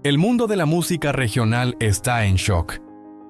El mundo de la música regional está en shock.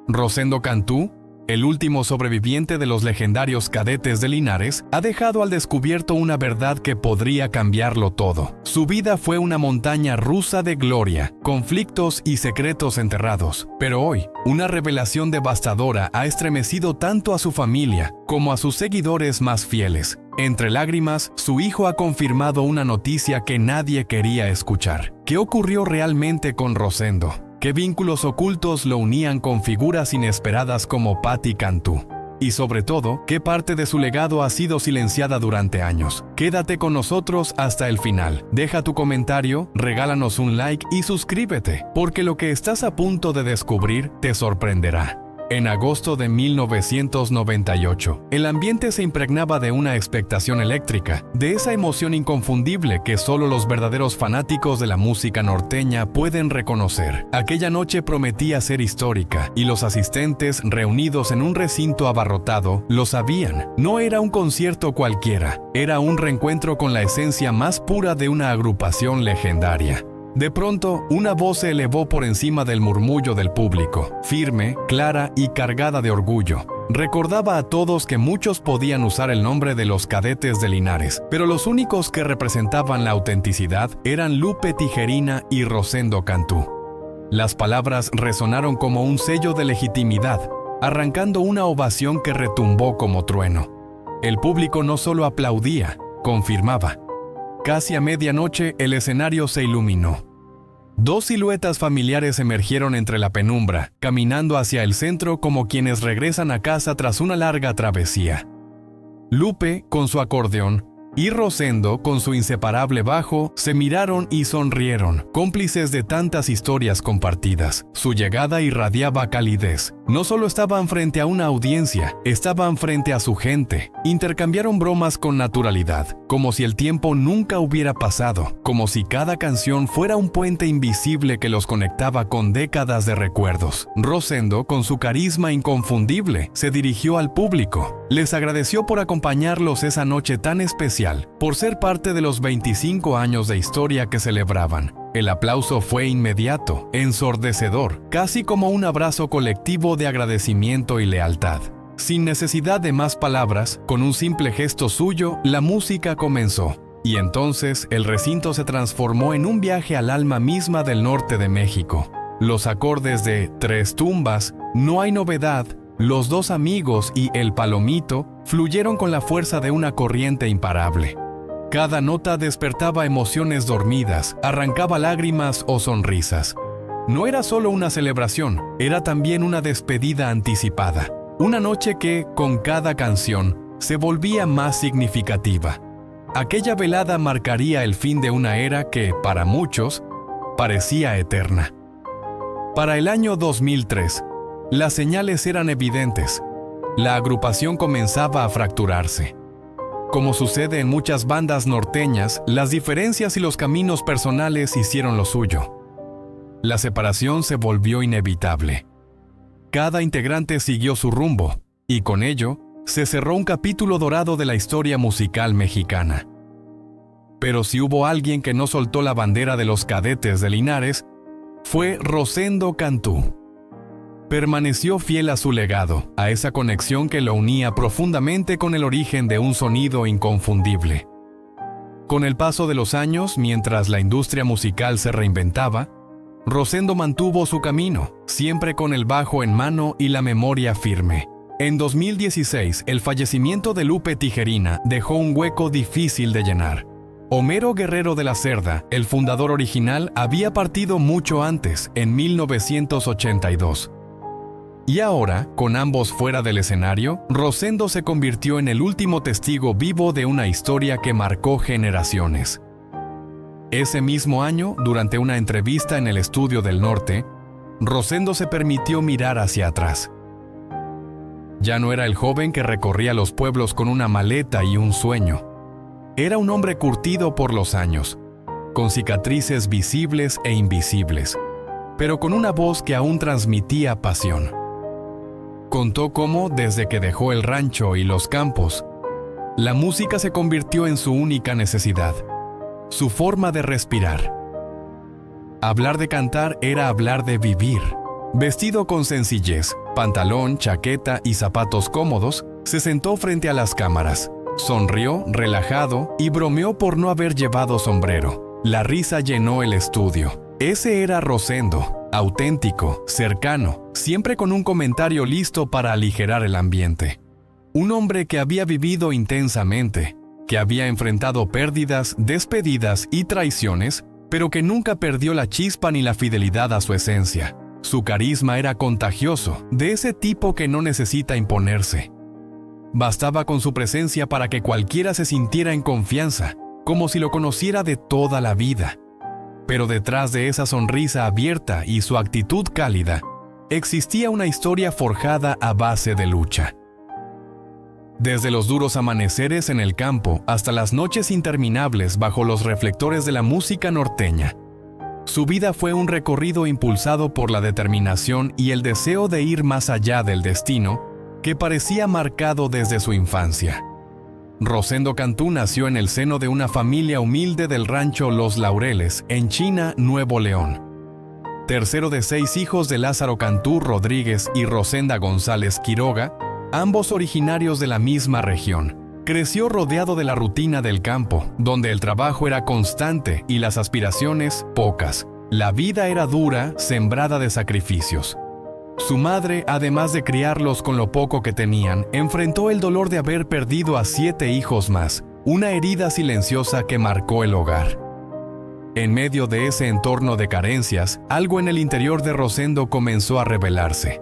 Rosendo Cantú, el último sobreviviente de los legendarios Cadetes de Linares, ha dejado al descubierto una verdad que podría cambiarlo todo. Su vida fue una montaña rusa de gloria, conflictos y secretos enterrados. Pero hoy, una revelación devastadora ha estremecido tanto a su familia como a sus seguidores más fieles. Entre lágrimas, su hijo ha confirmado una noticia que nadie quería escuchar. ¿Qué ocurrió realmente con Rosendo? ¿Qué vínculos ocultos lo unían con figuras inesperadas como Patti Cantú? Y sobre todo, ¿qué parte de su legado ha sido silenciada durante años? Quédate con nosotros hasta el final. Deja tu comentario, regálanos un like y suscríbete, porque lo que estás a punto de descubrir te sorprenderá. En agosto de 1998, el ambiente se impregnaba de una expectación eléctrica, de esa emoción inconfundible que solo los verdaderos fanáticos de la música norteña pueden reconocer. Aquella noche prometía ser histórica, y los asistentes, reunidos en un recinto abarrotado, lo sabían. No era un concierto cualquiera, era un reencuentro con la esencia más pura de una agrupación legendaria. De pronto, una voz se elevó por encima del murmullo del público, firme, clara y cargada de orgullo. Recordaba a todos que muchos podían usar el nombre de los Cadetes de Linares, pero los únicos que representaban la autenticidad eran Lupe Tijerina y Rosendo Cantú. Las palabras resonaron como un sello de legitimidad, arrancando una ovación que retumbó como trueno. El público no solo aplaudía, confirmaba. Casi a medianoche, el escenario se iluminó. Dos siluetas familiares emergieron entre la penumbra, caminando hacia el centro como quienes regresan a casa tras una larga travesía. Lupe, con su acordeón, y Rosendo, con su inseparable bajo, se miraron y sonrieron, cómplices de tantas historias compartidas. Su llegada irradiaba calidez. No solo estaban frente a una audiencia, estaban frente a su gente. Intercambiaron bromas con naturalidad, como si el tiempo nunca hubiera pasado, como si cada canción fuera un puente invisible que los conectaba con décadas de recuerdos. Rosendo, con su carisma inconfundible, se dirigió al público. Les agradeció por acompañarlos esa noche tan especial, por ser parte de los 25 años de historia que celebraban. El aplauso fue inmediato, ensordecedor, casi como un abrazo colectivo de agradecimiento y lealtad. Sin necesidad de más palabras, con un simple gesto suyo, la música comenzó. Y entonces el recinto se transformó en un viaje al alma misma del norte de México. Los acordes de Tres Tumbas, No hay novedad, Los dos amigos y El Palomito fluyeron con la fuerza de una corriente imparable. Cada nota despertaba emociones dormidas, arrancaba lágrimas o sonrisas. No era solo una celebración, era también una despedida anticipada. Una noche que, con cada canción, se volvía más significativa. Aquella velada marcaría el fin de una era que, para muchos, parecía eterna. Para el año 2003, las señales eran evidentes. La agrupación comenzaba a fracturarse. Como sucede en muchas bandas norteñas, las diferencias y los caminos personales hicieron lo suyo. La separación se volvió inevitable. Cada integrante siguió su rumbo, y con ello, se cerró un capítulo dorado de la historia musical mexicana. Pero si hubo alguien que no soltó la bandera de los Cadetes de Linares, fue Rosendo Cantú. Permaneció fiel a su legado, a esa conexión que lo unía profundamente con el origen de un sonido inconfundible. Con el paso de los años, mientras la industria musical se reinventaba, Rosendo mantuvo su camino, siempre con el bajo en mano y la memoria firme. En 2016, el fallecimiento de Lupe Tijerina dejó un hueco difícil de llenar. Homero Guerrero de la Cerda, el fundador original, había partido mucho antes, en 1982. Y ahora, con ambos fuera del escenario, Rosendo se convirtió en el último testigo vivo de una historia que marcó generaciones. Ese mismo año, durante una entrevista en el Estudio del Norte, Rosendo se permitió mirar hacia atrás. Ya no era el joven que recorría los pueblos con una maleta y un sueño. Era un hombre curtido por los años, con cicatrices visibles e invisibles, pero con una voz que aún transmitía pasión. Contó cómo, desde que dejó el rancho y los campos, la música se convirtió en su única necesidad, su forma de respirar. Hablar de cantar era hablar de vivir. Vestido con sencillez, pantalón, chaqueta y zapatos cómodos, se sentó frente a las cámaras. Sonrió, relajado, y bromeó por no haber llevado sombrero. La risa llenó el estudio. Ese era Rosendo, auténtico, cercano, siempre con un comentario listo para aligerar el ambiente. Un hombre que había vivido intensamente, que había enfrentado pérdidas, despedidas y traiciones, pero que nunca perdió la chispa ni la fidelidad a su esencia. Su carisma era contagioso, de ese tipo que no necesita imponerse. Bastaba con su presencia para que cualquiera se sintiera en confianza, como si lo conociera de toda la vida. Pero detrás de esa sonrisa abierta y su actitud cálida, existía una historia forjada a base de lucha. Desde los duros amaneceres en el campo hasta las noches interminables bajo los reflectores de la música norteña, su vida fue un recorrido impulsado por la determinación y el deseo de ir más allá del destino que parecía marcado desde su infancia. Rosendo Cantú nació en el seno de una familia humilde del rancho Los Laureles, en China, Nuevo León. Tercero de 6 hijos de Lázaro Cantú Rodríguez y Rosenda González Quiroga, ambos originarios de la misma región. Creció rodeado de la rutina del campo, donde el trabajo era constante y las aspiraciones pocas. La vida era dura, sembrada de sacrificios. Su madre, además de criarlos con lo poco que tenían, enfrentó el dolor de haber perdido a 7 hijos más, una herida silenciosa que marcó el hogar. En medio de ese entorno de carencias, algo en el interior de Rosendo comenzó a revelarse.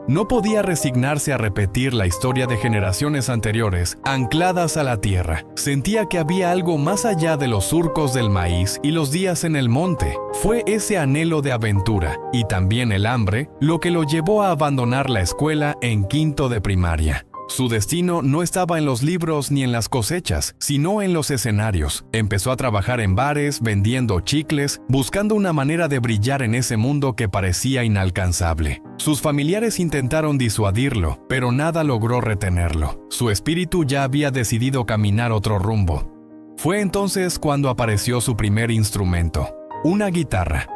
No podía resignarse a repetir la historia de generaciones anteriores, ancladas a la tierra. Sentía que había algo más allá de los surcos del maíz y los días en el monte. Fue ese anhelo de aventura, y también el hambre, lo que lo llevó a abandonar la escuela en quinto de primaria. Su destino no estaba en los libros ni en las cosechas, sino en los escenarios. Empezó a trabajar en bares, vendiendo chicles, buscando una manera de brillar en ese mundo que parecía inalcanzable. Sus familiares intentaron disuadirlo, pero nada logró retenerlo. Su espíritu ya había decidido caminar otro rumbo. Fue entonces cuando apareció su primer instrumento, una guitarra.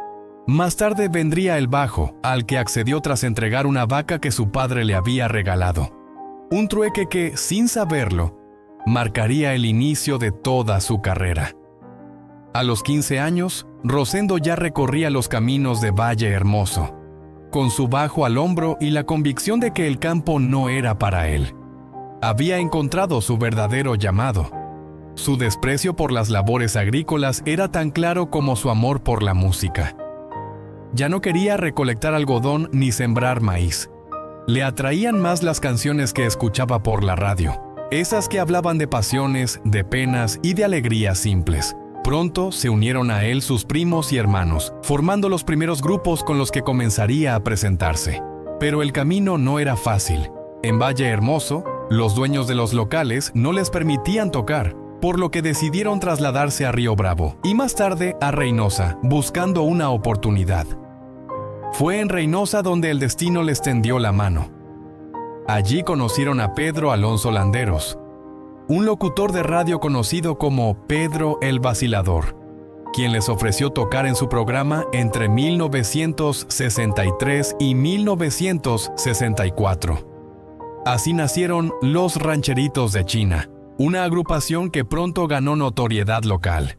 Más tarde vendría el bajo, al que accedió tras entregar una vaca que su padre le había regalado. Un trueque que, sin saberlo, marcaría el inicio de toda su carrera. A los 15 años, Rosendo ya recorría los caminos de Valle Hermoso, con su bajo al hombro y la convicción de que el campo no era para él. Había encontrado su verdadero llamado. Su desprecio por las labores agrícolas era tan claro como su amor por la música. Ya no quería recolectar algodón ni sembrar maíz. Le atraían más las canciones que escuchaba por la radio, esas que hablaban de pasiones, de penas y de alegrías simples. Pronto se unieron a él sus primos y hermanos, formando los primeros grupos con los que comenzaría a presentarse. Pero el camino no era fácil. En Valle Hermoso, los dueños de los locales no les permitían tocar, por lo que decidieron trasladarse a Río Bravo y más tarde a Reynosa, buscando una oportunidad. Fue en Reynosa donde el destino les tendió la mano. Allí conocieron a Pedro Alonso Landeros, un locutor de radio conocido como Pedro el Vacilador, quien les ofreció tocar en su programa entre 1963 y 1964. Así nacieron Los Rancheritos de China, una agrupación que pronto ganó notoriedad local.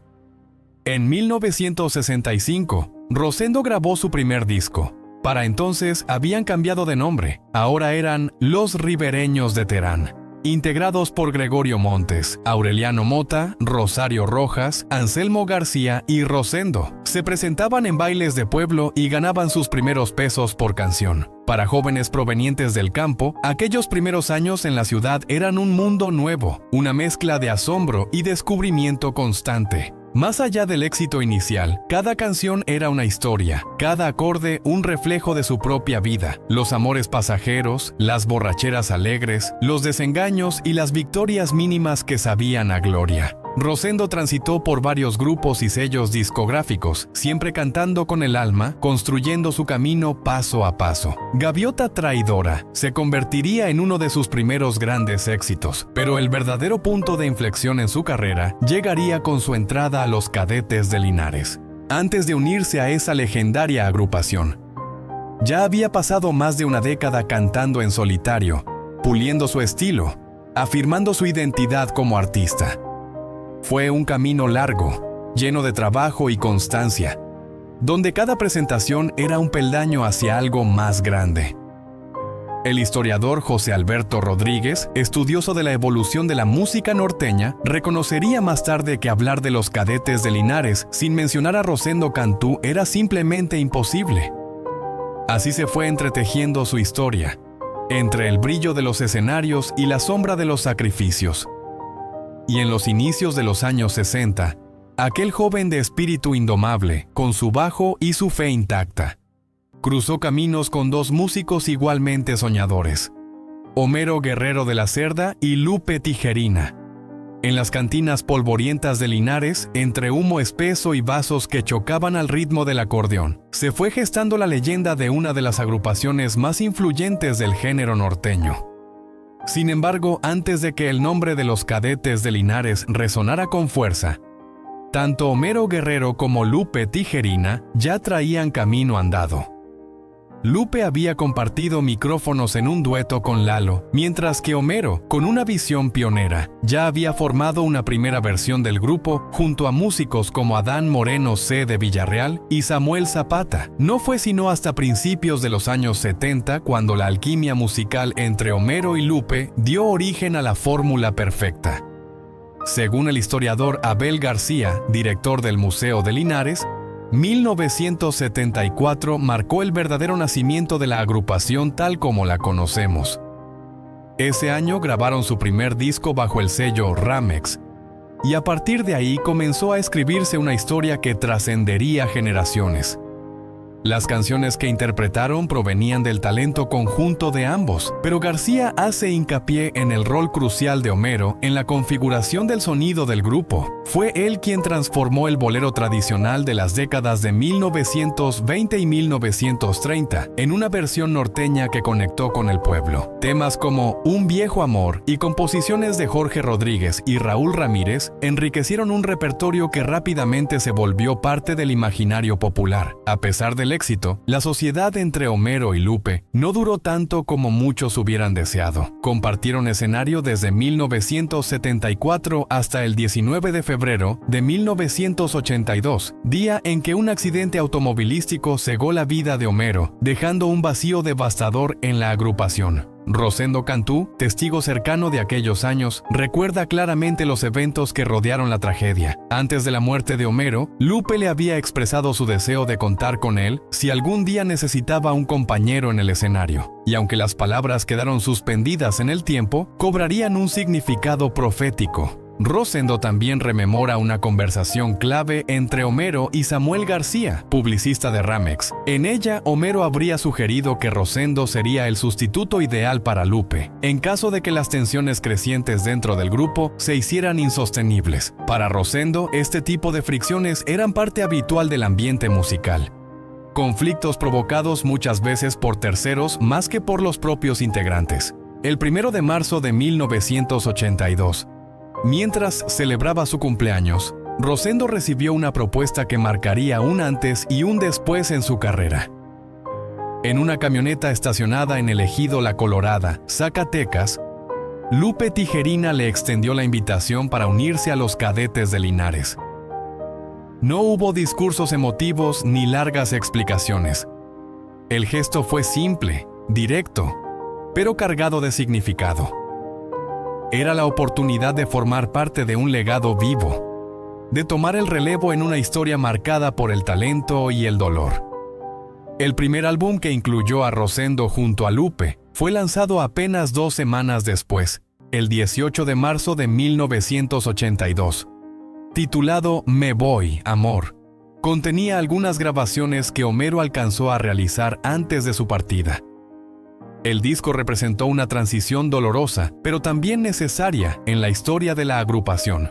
En 1965, Rosendo grabó su primer disco. Para entonces habían cambiado de nombre, ahora eran Los Ribereños de Terán, integrados por Gregorio Montes, Aureliano Mota, Rosario Rojas, Anselmo García y Rosendo. Se presentaban en bailes de pueblo y ganaban sus primeros pesos por canción. Para jóvenes provenientes del campo, aquellos primeros años en la ciudad eran un mundo nuevo, una mezcla de asombro y descubrimiento constante. Más allá del éxito inicial, cada canción era una historia, cada acorde un reflejo de su propia vida, los amores pasajeros, las borracheras alegres, los desengaños y las victorias mínimas que sabían a gloria. Rosendo transitó por varios grupos y sellos discográficos, siempre cantando con el alma, construyendo su camino paso a paso. Gaviota Traidora se convertiría en uno de sus primeros grandes éxitos, pero el verdadero punto de inflexión en su carrera llegaría con su entrada a los Cadetes de Linares. antes de unirse a esa legendaria agrupación. Ya había pasado más de una década cantando en solitario, puliendo su estilo, afirmando su identidad como artista. Fue un camino largo, lleno de trabajo y constancia, donde cada presentación era un peldaño hacia algo más grande. El historiador José Alberto Rodríguez, estudioso de la evolución de la música norteña, reconocería más tarde que hablar de los Cadetes de Linares sin mencionar a Rosendo Cantú era simplemente imposible. Así se fue entretejiendo su historia, entre el brillo de los escenarios y la sombra de los sacrificios. Y en los inicios de los años 60, aquel joven de espíritu indomable, con su bajo y su fe intacta, cruzó caminos con dos músicos igualmente soñadores, Homero Guerrero de la Cerda y Lupe Tijerina. En las cantinas polvorientas de Linares, entre humo espeso y vasos que chocaban al ritmo del acordeón, se fue gestando la leyenda de una de las agrupaciones más influyentes del género norteño. Sin embargo, antes de que el nombre de los Cadetes de Linares resonara con fuerza, tanto Homero Guerrero como Lupe Tijerina ya traían camino andado. Lupe había compartido micrófonos en un dueto con Lalo, mientras que Homero, con una visión pionera, ya había formado una primera versión del grupo junto a músicos como Adán Moreno C. de Villarreal y Samuel Zapata. No fue sino hasta principios de los años 70 cuando la alquimia musical entre Homero y Lupe dio origen a la fórmula perfecta. Según el historiador Abel García, director del Museo de Linares, 1974 marcó el verdadero nacimiento de la agrupación tal como la conocemos. Ese año grabaron su primer disco bajo el sello Ramex, y a partir de ahí comenzó a escribirse una historia que trascendería generaciones. Las canciones que interpretaron provenían del talento conjunto de ambos, pero García hace hincapié en el rol crucial de Homero en la configuración del sonido del grupo. Fue él quien transformó el bolero tradicional de las décadas de 1920 y 1930 en una versión norteña que conectó con el pueblo. Temas como Un viejo amor y composiciones de Jorge Rodríguez y Raúl Ramírez enriquecieron un repertorio que rápidamente se volvió parte del imaginario popular. A pesar del éxito, la sociedad entre Homero y Lupe no duró tanto como muchos hubieran deseado. Compartieron escenario desde 1974 hasta el 19 de febrero de 1982, día en que un accidente automovilístico cegó la vida de Homero, dejando un vacío devastador en la agrupación. Rosendo Cantú, testigo cercano de aquellos años, recuerda claramente los eventos que rodearon la tragedia. Antes de la muerte de Homero, Lupe le había expresado su deseo de contar con él si algún día necesitaba un compañero en el escenario. Y aunque las palabras quedaron suspendidas en el tiempo, cobrarían un significado profético. Rosendo también rememora una conversación clave entre Homero y Samuel García, publicista de Ramex. En ella, Homero habría sugerido que Rosendo sería el sustituto ideal para Lupe, en caso de que las tensiones crecientes dentro del grupo se hicieran insostenibles. Para Rosendo, este tipo de fricciones eran parte habitual del ambiente musical. Conflictos provocados muchas veces por terceros más que por los propios integrantes. El 1 de marzo de 1982, mientras celebraba su cumpleaños, Rosendo recibió una propuesta que marcaría un antes y un después en su carrera. En una camioneta estacionada en el ejido La Colorada, Zacatecas, Lupe Tijerina le extendió la invitación para unirse a los Cadetes de Linares. No hubo discursos emotivos ni largas explicaciones. El gesto fue simple, directo, pero cargado de significado. Era la oportunidad de formar parte de un legado vivo, de tomar el relevo en una historia marcada por el talento y el dolor. El primer álbum que incluyó a Rosendo junto a Lupe fue lanzado apenas 2 semanas después, el 18 de marzo de 1982. Titulado Me Voy, Amor, contenía algunas grabaciones que Homero alcanzó a realizar antes de su partida. El disco representó una transición dolorosa, pero también necesaria en la historia de la agrupación.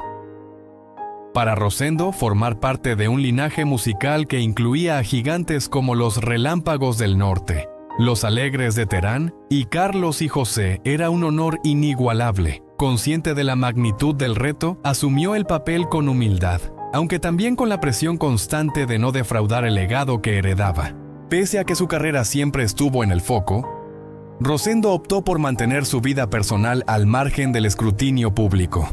Para Rosendo, formar parte de un linaje musical que incluía a gigantes como los Relámpagos del Norte, los Alegres de Terán y Carlos y José era un honor inigualable. Consciente de la magnitud del reto, asumió el papel con humildad, aunque también con la presión constante de no defraudar el legado que heredaba. Pese a que su carrera siempre estuvo en el foco, Rosendo optó por mantener su vida personal al margen del escrutinio público.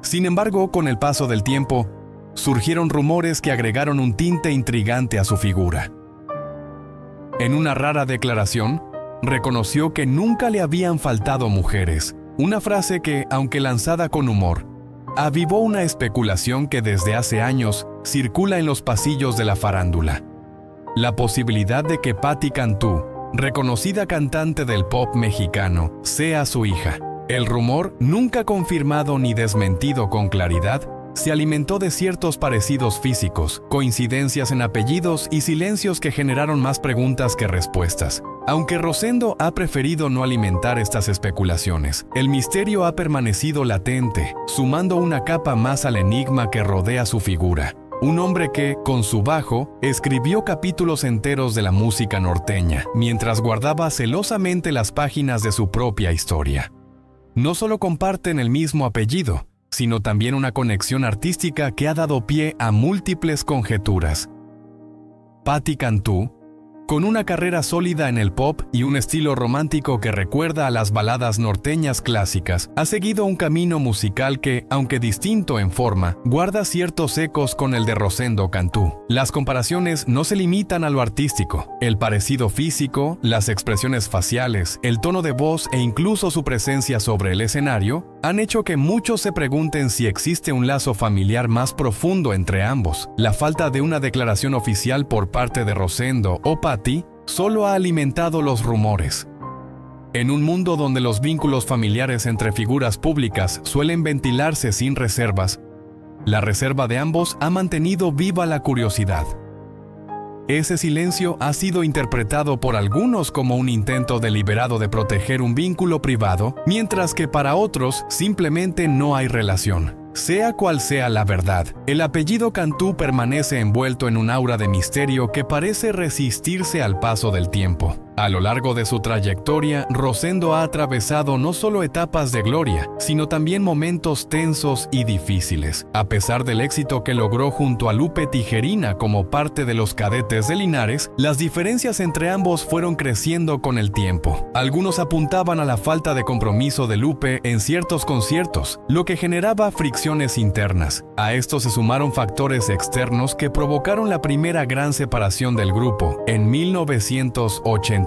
Sin embargo, con el paso del tiempo, surgieron rumores que agregaron un tinte intrigante a su figura. En una rara declaración, reconoció que nunca le habían faltado mujeres, una frase que, aunque lanzada con humor, avivó una especulación que desde hace años circula en los pasillos de la farándula. La posibilidad de que Patti Cantú, reconocida cantante del pop mexicano, sea su hija. El rumor, nunca confirmado ni desmentido con claridad, se alimentó de ciertos parecidos físicos, coincidencias en apellidos y silencios que generaron más preguntas que respuestas. Aunque Rosendo ha preferido no alimentar estas especulaciones, el misterio ha permanecido latente, sumando una capa más al enigma que rodea su figura. Un hombre que, con su bajo, escribió capítulos enteros de la música norteña, mientras guardaba celosamente las páginas de su propia historia. No solo comparten el mismo apellido, sino también una conexión artística que ha dado pie a múltiples conjeturas. Patti Cantú, con una carrera sólida en el pop y un estilo romántico que recuerda a las baladas norteñas clásicas, ha seguido un camino musical que, aunque distinto en forma, guarda ciertos ecos con el de Rosendo Cantú. Las comparaciones no se limitan a lo artístico. El parecido físico, las expresiones faciales, el tono de voz e incluso su presencia sobre el escenario han hecho que muchos se pregunten si existe un lazo familiar más profundo entre ambos. La falta de una declaración oficial por parte de Rosendo o Patti solo ha alimentado los rumores. En un mundo donde los vínculos familiares entre figuras públicas suelen ventilarse sin reservas, la reserva de ambos ha mantenido viva la curiosidad. Ese silencio ha sido interpretado por algunos como un intento deliberado de proteger un vínculo privado, mientras que para otros simplemente no hay relación. Sea cual sea la verdad, el apellido Cantú permanece envuelto en un aura de misterio que parece resistirse al paso del tiempo. A lo largo de su trayectoria, Rosendo ha atravesado no solo etapas de gloria, sino también momentos tensos y difíciles. A pesar del éxito que logró junto a Lupe Tijerina como parte de los Cadetes de Linares, las diferencias entre ambos fueron creciendo con el tiempo. Algunos apuntaban a la falta de compromiso de Lupe en ciertos conciertos, lo que generaba fricciones internas. A esto se sumaron factores externos que provocaron la primera gran separación del grupo, en 1985.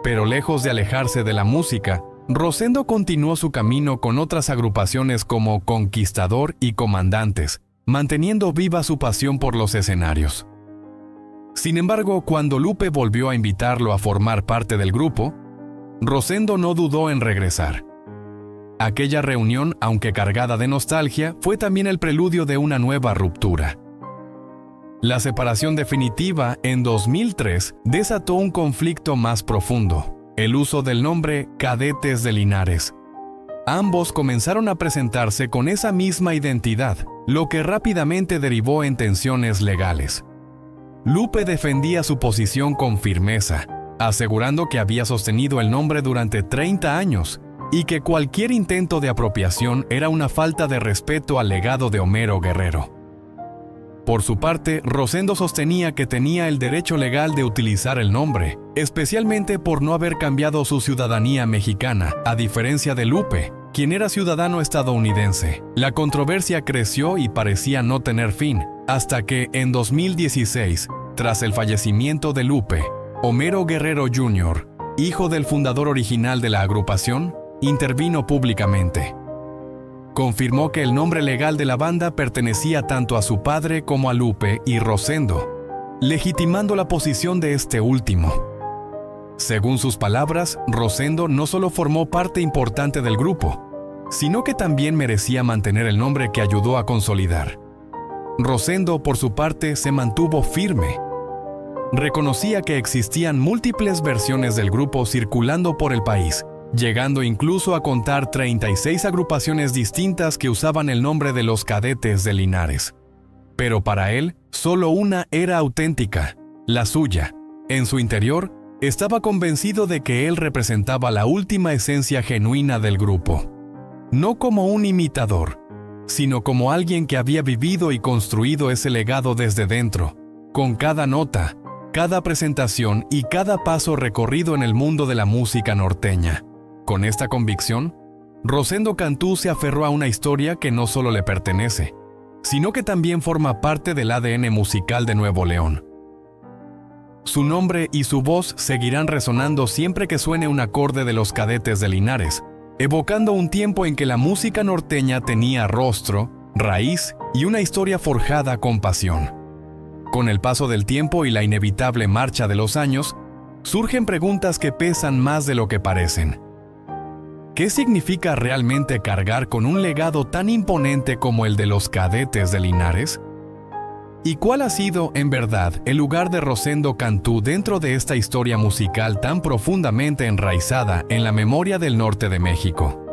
Pero lejos de alejarse de la música, Rosendo continuó su camino con otras agrupaciones como Conquistador y Comandantes, manteniendo viva su pasión por los escenarios. Sin embargo, cuando Lupe volvió a invitarlo a formar parte del grupo, Rosendo no dudó en regresar. Aquella reunión, aunque cargada de nostalgia, fue también el preludio de una nueva ruptura. La separación definitiva en 2003 desató un conflicto más profundo, el uso del nombre Cadetes de Linares. Ambos comenzaron a presentarse con esa misma identidad, lo que rápidamente derivó en tensiones legales. Lupe defendía su posición con firmeza, asegurando que había sostenido el nombre durante 30 años y que cualquier intento de apropiación era una falta de respeto al legado de Homero Guerrero. Por su parte, Rosendo sostenía que tenía el derecho legal de utilizar el nombre, especialmente por no haber cambiado su ciudadanía mexicana, a diferencia de Lupe, quien era ciudadano estadounidense. La controversia creció y parecía no tener fin, hasta que, en 2016, tras el fallecimiento de Lupe, Homero Guerrero Jr., hijo del fundador original de la agrupación, intervino públicamente. Confirmó que el nombre legal de la banda pertenecía tanto a su padre como a Lupe y Rosendo, legitimando la posición de este último. Según sus palabras, Rosendo no solo formó parte importante del grupo, sino que también merecía mantener el nombre que ayudó a consolidar. Rosendo, por su parte, se mantuvo firme. Reconocía que existían múltiples versiones del grupo circulando por el país, llegando incluso a contar 36 agrupaciones distintas que usaban el nombre de los Cadetes de Linares. Pero para él, solo una era auténtica, la suya. En su interior, estaba convencido de que él representaba la última esencia genuina del grupo. No como un imitador, sino como alguien que había vivido y construido ese legado desde dentro, con cada nota, cada presentación y cada paso recorrido en el mundo de la música norteña. Con esta convicción, Rosendo Cantú se aferró a una historia que no solo le pertenece, sino que también forma parte del ADN musical de Nuevo León. Su nombre y su voz seguirán resonando siempre que suene un acorde de los Cadetes de Linares, evocando un tiempo en que la música norteña tenía rostro, raíz y una historia forjada con pasión. Con el paso del tiempo y la inevitable marcha de los años, surgen preguntas que pesan más de lo que parecen. ¿Qué significa realmente cargar con un legado tan imponente como el de los Cadetes de Linares? ¿Y cuál ha sido, en verdad, el lugar de Rosendo Cantú dentro de esta historia musical tan profundamente enraizada en la memoria del norte de México?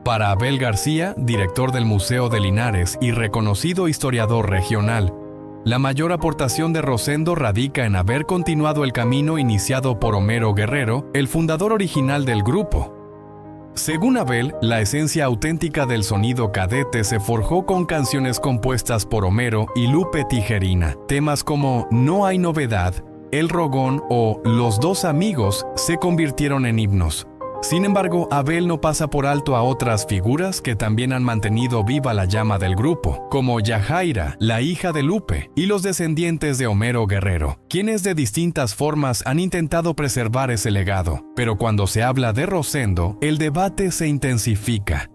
Para Abel García, director del Museo de Linares y reconocido historiador regional, la mayor aportación de Rosendo radica en haber continuado el camino iniciado por Homero Guerrero, el fundador original del grupo. Según Abel, la esencia auténtica del sonido cadete se forjó con canciones compuestas por Homero y Lupe Tijerina. Temas como No hay novedad, El Rogón o Los dos amigos se convirtieron en himnos. Sin embargo, Abel no pasa por alto a otras figuras que también han mantenido viva la llama del grupo, como Yajaira, la hija de Lupe, y los descendientes de Homero Guerrero, quienes de distintas formas han intentado preservar ese legado. Pero cuando se habla de Rosendo, el debate se intensifica.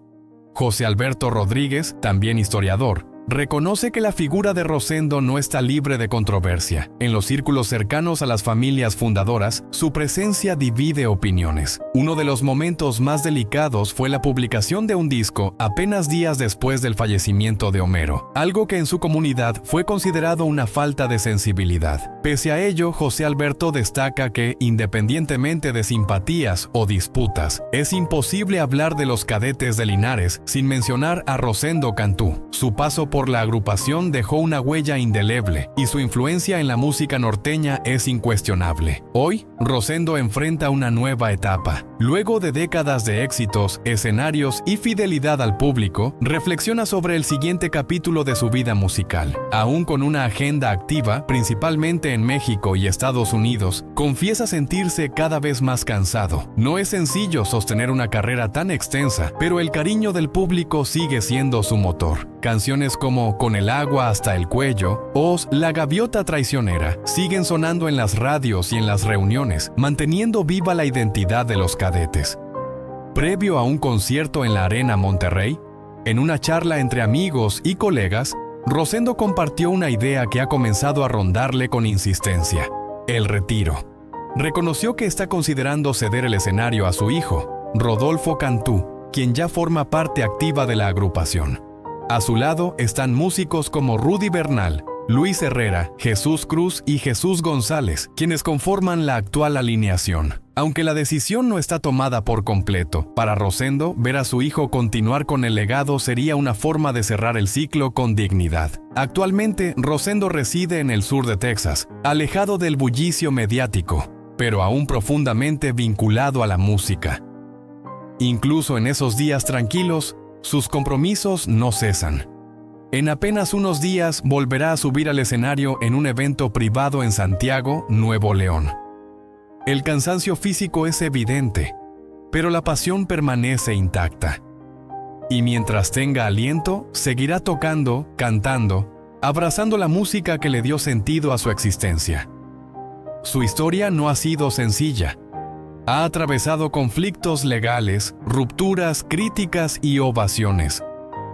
José Alberto Rodríguez, también historiador, reconoce que la figura de Rosendo no está libre de controversia. En los círculos cercanos a las familias fundadoras, su presencia divide opiniones. Uno de los momentos más delicados fue la publicación de un disco apenas días después del fallecimiento de Homero, algo que en su comunidad fue considerado una falta de sensibilidad. Pese a ello, José Alberto destaca que, independientemente de simpatías o disputas, es imposible hablar de los Cadetes de Linares sin mencionar a Rosendo Cantú. Su paso por la agrupación dejó una huella indeleble y su influencia en la música norteña es incuestionable. Hoy, Rosendo enfrenta una nueva etapa. Luego de décadas de éxitos, escenarios y fidelidad al público, reflexiona sobre el siguiente capítulo de su vida musical. Aún con una agenda activa, principalmente en México y Estados Unidos, confiesa sentirse cada vez más cansado. No es sencillo sostener una carrera tan extensa, pero el cariño del público sigue siendo su motor. Canciones como Con el agua hasta el cuello o La gaviota traicionera siguen sonando en las radios y en las reuniones, manteniendo viva la identidad de los Cadetes. Previo a un concierto en la Arena Monterrey, en una charla entre amigos y colegas, Rosendo compartió una idea que ha comenzado a rondarle con insistencia: el retiro. Reconoció que está considerando ceder el escenario a su hijo, Rodolfo Cantú, quien ya forma parte activa de la agrupación. A su lado están músicos como Rudy Bernal, Luis Herrera, Jesús Cruz y Jesús González, quienes conforman la actual alineación. Aunque la decisión no está tomada por completo, para Rosendo, ver a su hijo continuar con el legado sería una forma de cerrar el ciclo con dignidad. Actualmente, Rosendo reside en el sur de Texas, alejado del bullicio mediático, pero aún profundamente vinculado a la música. Incluso en esos días tranquilos, sus compromisos no cesan. En apenas unos días volverá a subir al escenario en un evento privado en Santiago, Nuevo León. El cansancio físico es evidente, pero la pasión permanece intacta. Y mientras tenga aliento, seguirá tocando, cantando, abrazando la música que le dio sentido a su existencia. Su historia no ha sido sencilla. Ha atravesado conflictos legales, rupturas, críticas y ovaciones.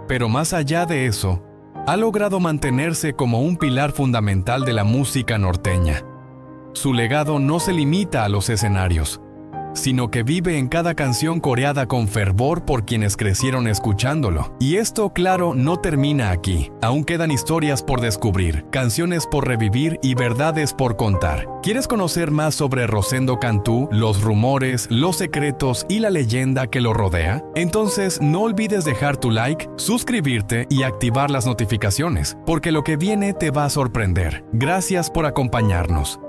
Pero más allá de eso, ha logrado mantenerse como un pilar fundamental de la música norteña. Su legado no se limita a los escenarios, sino que vive en cada canción coreada con fervor por quienes crecieron escuchándolo. Y esto, claro, no termina aquí. Aún quedan historias por descubrir, canciones por revivir y verdades por contar. ¿Quieres conocer más sobre Rosendo Cantú, los rumores, los secretos y la leyenda que lo rodea? Entonces no olvides dejar tu like, suscribirte y activar las notificaciones, porque lo que viene te va a sorprender. Gracias por acompañarnos.